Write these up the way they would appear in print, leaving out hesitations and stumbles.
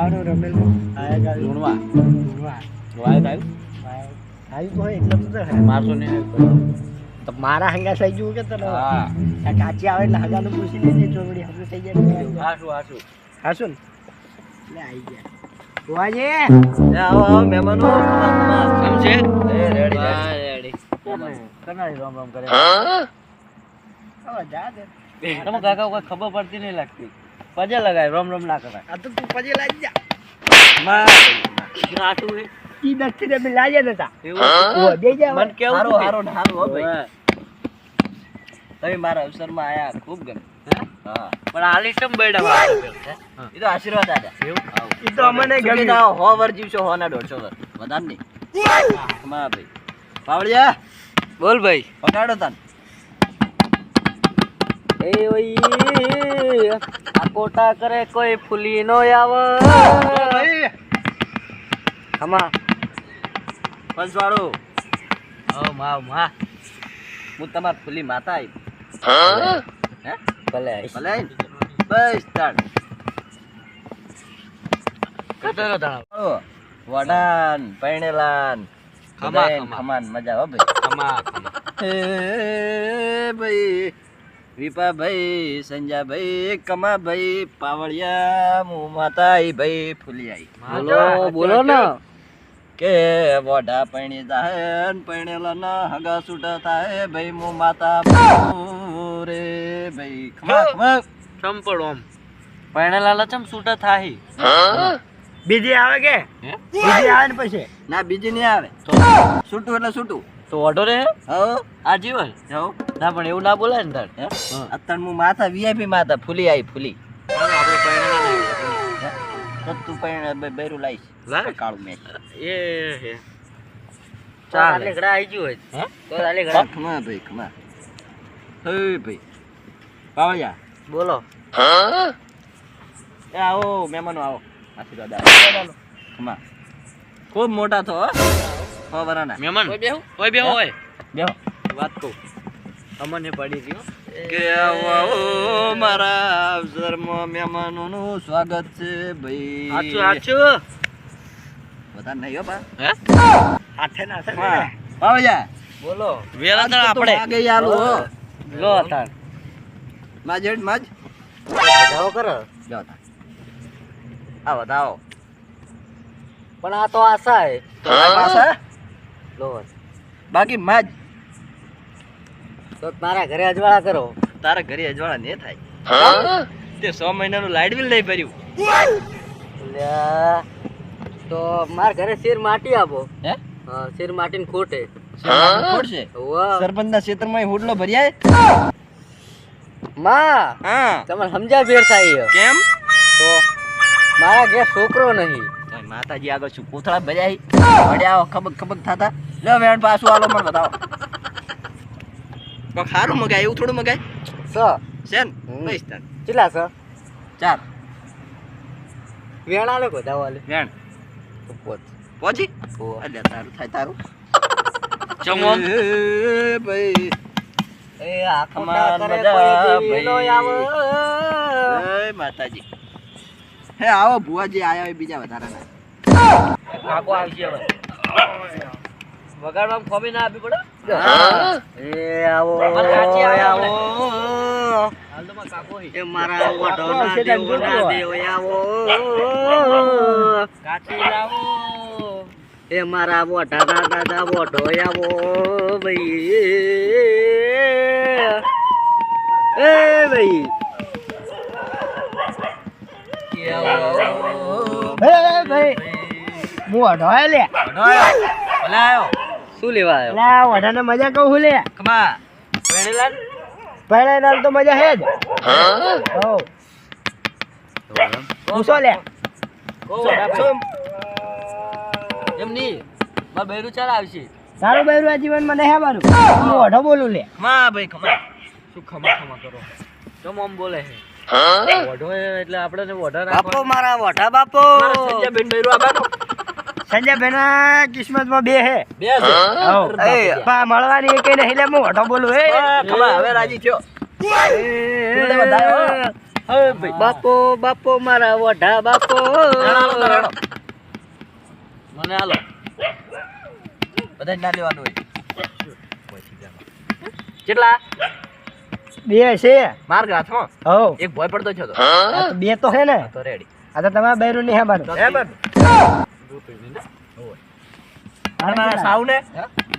આવડો રમેલ આયા ગાડી લુણવા લુણવા વાય થાય આવી તો એટલે તો હે મારસો ને તો મારા હંગા થઈ ગયું કે તને હા આ કાચી આવે એટલે હગાનું પૂછી લેજે ચોગડી હગું થઈ જાય હાસુ હાસુ ને લે આવી ગયા વાજે આવો મહેમાનો સમજે રેડી કનાઈ રામ રામ કરે હવે જા દે તમે કાકા કોઈ ખબર પડતી નહીં લાગતી પજે લગાય રોમ રોમ ના કરાય આ તો તું પછી લાગી જા માં નાટુ હે ઈ દક્ષિણ ને લાજે નતા એવું ઓ દે જા મન કેવું હારો તું? હારો હારો હો ભાઈ તમે મારા અવસરમાં આયા ખૂબ ગમે હા પણ આલી તમ બેડા વાળો એ તો આશીર્વાદ આજા એવું ઈ તો અમને ગમી ના હો વર જીવશો હો ના 150 વર વધાર નહીં માં ભાઈ પાવળિયા બોલ ભાઈ પકાડો તન એ ઓઈ આ કોટા કરે કોઈ ફૂલી નો આવ ભાઈ ખમા પંચવાળો ઓ માં હું તમાર ફૂલી માતા આવી હે ભલે ભલે બસ તાણ કતરો દાણા વડાન પૈણેલાન ખમાન મજા હો ભાઈ ખમા એ ભાઈ વિપા ભાઈ સંજા ભાઈ કમા ભાઈ પાવળિયા મુ માતાઈ ભાઈ ફૂલિયાઈ બોલો બોલો ને કે વડા પૈણી જાહેન પૈણેલા ના હગા છૂટા થાય ભાઈ મુ માતા રે ભાઈ ખમા ખમા ચંપડ ઓમ પૈણેલા લા ચમ છૂટા થાય બીજી આવે કે બીજી આવે ને પછી ના બીજી નહીં આવે છૂટું એટલે છૂટું તો ઓર્ડર હે હો આજીવન હો ના પણ એવું ના બોલાય ને તાર અત્યારે હું માથા વીઆઈપી માથા ફૂલી આવી ફૂલી આપણે પૈણા તું પૈણા બેરું લાઈશ કાળું મેચ એ હે ચાલ લેગડા આવી ગયો હે તો લેગડા ખમા ભાઈ ખમા હે ભાઈ પાવળિયા બોલો એ આવો મહેમાનો આવો આશીર્વાદ આવો ખમા ખૂબ મોટા થો હો વરાના મહેમાન કોઈ બેહો હોય બેહો વાત કહું અમને પડી ગયો કે આવો મારા અવસરમાં મહેમાનોનું સ્વાગત છે ભાઈ આચું આચું બધા નહીં હો બા હે હાથે ના હાથે પાવળિયા બોલો વેલા તો આપણે આગે આલો હો લો તાર માજ જાઓ કરો જાઓ તાર આ વધાવો પણ આ તો આશા હે તો આશા લો બાકી માજ તો તારા ઘરે અજવાળા કરો તારા ઘરે અજવાળા ને થાય તે 100 મહિનાનું લાઈટ બિલ નહીં ભર્યું તો માર ઘરે શેર માટી આપો હે હા શેર માટીને ખોટે ખોટશે સરપંચના ક્ષેત્રમાં હુડલો ભર્યા માં હા તમે સમજા ફેર થાય કેમ તો મારા ઘેર છોકરો નહીં માતાજી આગળ શું કોથળા ભર્યા પડ્યા ખબક ખબક થાતા લે વેણ પાછું આલો મને બતાવો તો ખારું મગાય એવું થોડું મગાય સેન બસ તાર કેટલા સ 4 વેણ આલે બતાવો આલે વેણ પોચી એટલે તારું થાય તારું ચમોન ભાઈ એ આખમાં મજા ભાઈ નો આવો એ માતાજી હે આવો ભુવાજી આયા હોય બીજા વધારાના કાકો આવશે હવે વગાડવામાં ખોમી ના આપી પડે એ આવો આવો હાલ તો કાકો એ મારા ઓઢો ના દેવો ના દેવો આવો કાચી લાવો એ મારા ઓઢા ના દાદા ઓઢો આવો ભાઈ એ ભાઈ ભાઈ હું અઢોય લે બોલાયો શું લેવા આવ્યો લા વઢાને મજા કહું લે કમા પેણેલાન પહેલા તો મજા હે જ હો પૂછો લે એમ ની માર બૈરું ચાલ આવશે તારું બૈરું આ જીવનમાં નહીં મારું હું અઢો બોલું લે ખમા ભાઈ ખમા શું ખમા ખમા કરો કેમ આમ બોલે છે વઢો એટલે આપણે વઢા રાખો બાપો મારા વઢા બાપો સંજય બેન બૈરું આબાનો સંજય બેન કિસ્મતમાં બે હે બે છે એ પા મળવાની એકે નહીં લે હું અઢો બોલું હે ખમા હવે રાજી થયો ફૂલે વધાયો હવે ભાઈ બાપો બાપો મારા વઢા બાપો મને હાલો બધા ના લેવાનું હોય કેટલા 2 છે માર હાથમાં હો એક ભોય પડતો છો તો આ તો 2 તો હે ને તો રેડી આ તો તમારા બૈરું નહીં હાબાનું હે બન અને મારા સાઉ ને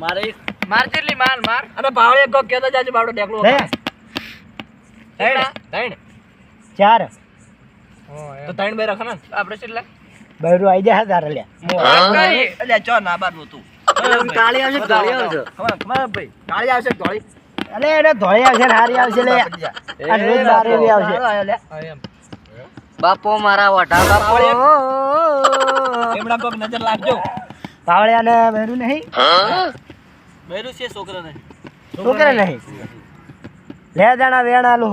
મારે એક માર જેટલી માર માર અને ભાવળે કોક કેતો જાજે બાવડો ડેકલો હે ત્રણ 4 તો ત્રણ બે રાખો ને આપણે કેટલા બૈરું આઈ જાય તારે લે એટલે ચો ના બાદનું તું કાળી આવશે કાળી આવશે ખબર ભાઈ કાળી આવશે ધોળી અલે એને ધોળી આવશે ને હારી આવશે લે આ રોજ બારેલી આવશે બાપો મારા વઢા બાપો એમડા કોક નજર લાગજો પાવળિયા ને બૈરું નહીં મેરું છે છોકરા ને છોકરા નહીં લે જાણા વેણા લો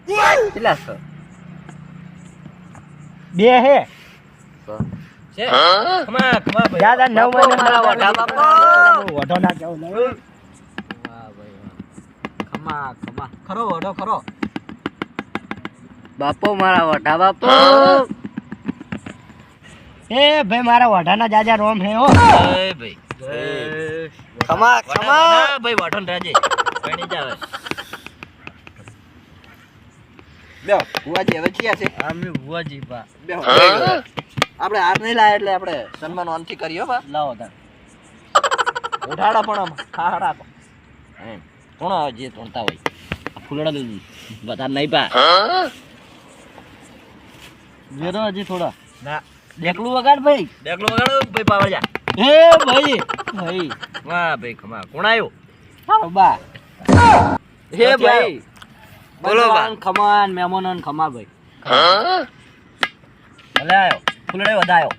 કેટલા છો 2 હે છે ખમા ભાઈ દાદા 9 મહિના મારા વઢા બાપો વઢો ના કેવું નહીં વાહ ભાઈ ખમા ખરો વડો ખરો બાપો મારા વઢા બાપો એ ભાઈ મારા વઢાના જાજા રોમ હે હો એ ભાઈ ખમા ભાઈ વાઠોન રાજે પાણી જાવે બેહો બુઆજી હવે ચિયા છે અમે ભુવાજી બા બેહો આપણે હાર નહીં લાય એટલે આપણે સન્માન ઓનથી કરીયો બા લાવો તા ઉઠાડો પણ આમ ખા રાખો એમ કોણ જે તોડતા હોય આ ફૂલડા દે બધા નહીં પા વેરો હજી થોડા ના દેખલું વગાડ ભાઈ ડેકલો વગાડો ભાઈ પાવળિયા હે ભાઈ ભાઈ વાહ ભાઈ ખમા કોણ આવ્યો બા હે ભાઈ બોલો બા ખમાન મહેમાનન ખમા ભાઈ ભલે આવ્યો ફૂલડે વધાયો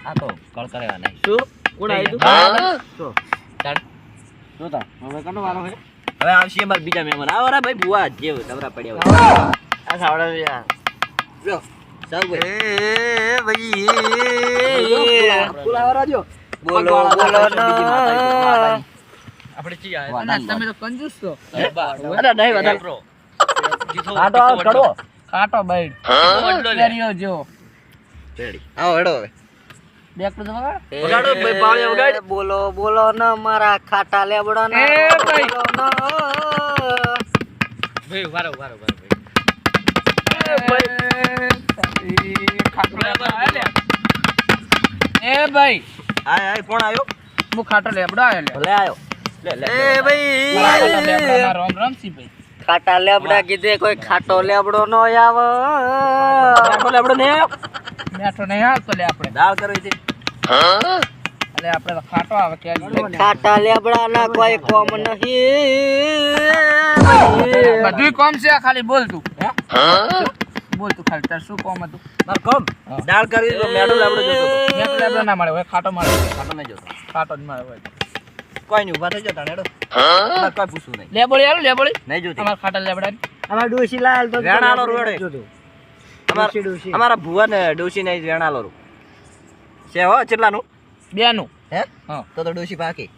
આ તો કળ કરેવા નહીં શું કોણ આવ્યું શું ચાલ જોતા હવે કનો વારો હે હવે આવશે અમાર બીજા મહેમાન આવો રા ભાઈ બુઆ જે નવરા પડ્યા હોય આ સાવડા યાર જો સાવ ભાઈ એ ભાઈ ફૂલાવા રાજો બોલો બોલો આપણે ચી આવે તમે તો કંજૂસ છો અરે નહીં વધારો કાટો આવ કડો કાટો બાઈડ કેરીઓ જો રેડી આવો હેડો હવે બેકડું તો વગાડ વગાડો ભાઈ પાવળિયા વગાડ બોલો બોલો ન મારા ખાટા લેબડા એ ભાઈ. ભાઈ વારો વારો એ ભાઈ આય આય કોણ આવ્યો હું ખાટો લેબડો આવ્યો લે ભલે આવ્યો લે લે એ ભાઈ લેબડાના રોમ રમસી ભાઈ ખાટા લેબડા કીધે કોઈ ખાટો લેબડો નો આવે કાટો લેબડો ને આવ્યો મેઠો નહીં આવતો લે આપણે દાળ કરવી હતી એટલે આપણે તો ખાટો આવે કે ખાટા લેબડા ના કોઈ કોમ નહીં બધું કોમ છે ખાલી બોલ તું બોલ તું ખાલી તાર શું કોમ હતું માર કોમ દાળ કરવી તો મેડો લેબડો જોતો મેઠો લેબડો ના મળે હવે ખાટો મળે ખાટો નહીં જોતો ખાટો જ મળે હોય કોઈ નહીં ઉભા થઈ જતા નેડો માર કોઈ પૂછવું નહીં લેબોળી આલો લેબોળી નહીં જોતી અમાર ખાટા લેબડા અમાર ડોશી લાલ તો વેણાનો રોડે. અમારા ભુવા ને ડોશી ને વેણાલો રૂ છે હો કેટલાનું બેનું હે હા તો ડોશી પાકી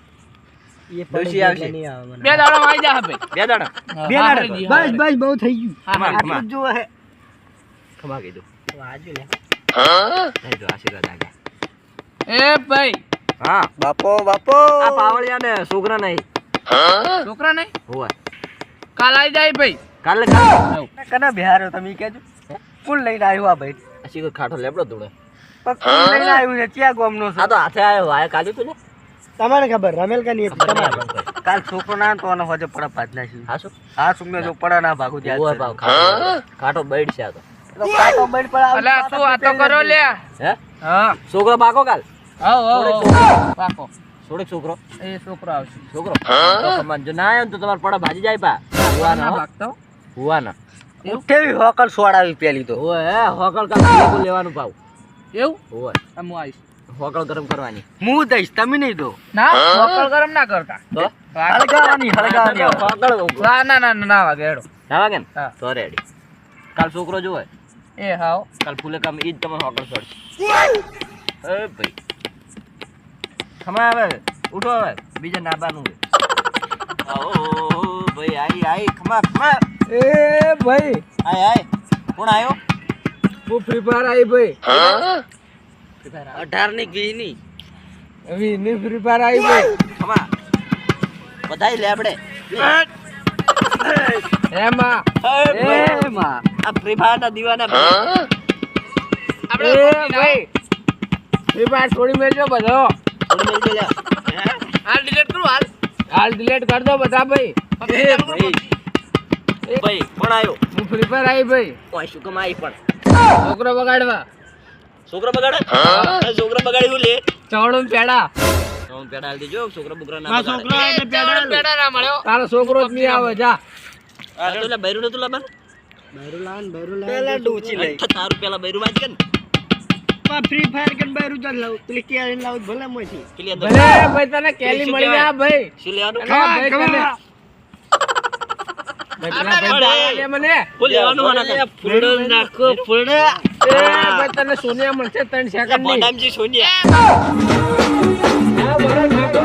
એ ડોશી આવશે. બે દાડા આવી જા ભાઈ બે દાડા બે દાડા બસ બસ બહુ થઈ ગયું ખમા ખમા આટલું જ જો હે ખમા કીધું આજુ લે નહીં જો આશીર્વાદ આગળ એ ભાઈ હા બાપો બાપો આ પાવળિયા ને છોકરા નહીં છોકરા નહીં હોવા કાલ આવી જાય ભાઈ કાલે કાલે કના બિહારો તમે કેજો કોણ લઈને આવ્યો આ ભાઈ અશી કોઈ ખાટો લેબડો દોડે પણ કોણ લઈને આવ્યું છે ક્યાં ગામનો છે આ તો હાથે આવ્યો આય કાલ્યું તું ને તમને ખબર રમેલ કની હતી તમારે તમારે કાલ છોકરો ના તો આનો હોજે પડા પાજ નાખ્યું હા શું હા સુમને જો પડા ના ભાગું હોવા પાવ ખાટો બેડ છે આ તો તો કાટો બેડ પર આવ અલા શું આ તો કરો લે હે હા છોકરો પાકો કાલ આવ આવ પાકો થોડોક છોકરો એ છોકરો આવશે છોકરો તો સમાન જો ના આવ્યો ને તો તમારે પડા ભાજી જાય પા હુવાના ના હો. ભાગતો હુવાના કેવી હોકલ સોડાવી પેલી તો હોવે હે હોકળ કાલ ભેગું લેવાનું પાવ એવું હોવે આ હું આવીશ હોકળ ગરમ કરવાની હું દઈશ તમે નહીં દો ના વકલ ગરમ ના કરતા તો હળગાવાની હળગાવાની હોકળ ના ના ના ના વાગે હેડો નાવા કે ને હા. તો રેડી કાલ છોકરો જોવે એ હાવ કાલ ફૂલે કામ ઈ જ તમારે હોકળ છોડશે એ ભાઈ ખમા હવે ઉઠો હવે બીજા નાબાનું આવો ભાઈ આઈ ખમા એ ભાઈ આય કોણ આયો હું ફ્રી ફાયર આવી ભાઈ 18 ની 20 ની હવે ની ફ્રી ફાયર આવી ભાઈ ખમા બધાઈ લે આપણે એમાં આ ફ્રી ફાયર ના દીવાના આપણે ભાઈ ફ્રી ફાયર છોડી મેલજો બધો હાલ ડિલીટ કરું હાલ ડિલીટ કર દો બધા ભાઈ ભાઈ કોણ આયો હું ફ્રી ફાયર આવી ભાઈ ઓય શું કમ આઈ પણ છોકરો બગાડવા છોકરા બગાડે છોકરા બગાડી હું લે ચવડું પેડા હું પેડા આલ દેજો છોકરા બુકરા ના બગાડે પેડા ના મળ્યો તારો છોકરો જ નહીં આવે જા આ તો લે બૈરું નતું લાબન બૈરું લાન પેલા ડૂચી લઈ તારું પેલા બૈરું વાજ કે ફ્રી ફાયર કે બૈરું જ લાવ પેલી કે લાવ ભલે મોથી પેલી ભલે ભાઈ તને કેલી મળી જા ભાઈ શું લેવાનું હા ભાઈ તને ભાઈ પેલા ભાઈ લે મને ફૂલ લેવાનું હોના ફૂલડો નાખો ફૂલડો એ ભાઈ તને સોનિયા મળશે 3 સેકન્ડ ની બોડામજી સોનિયા હા બરાબર નાખો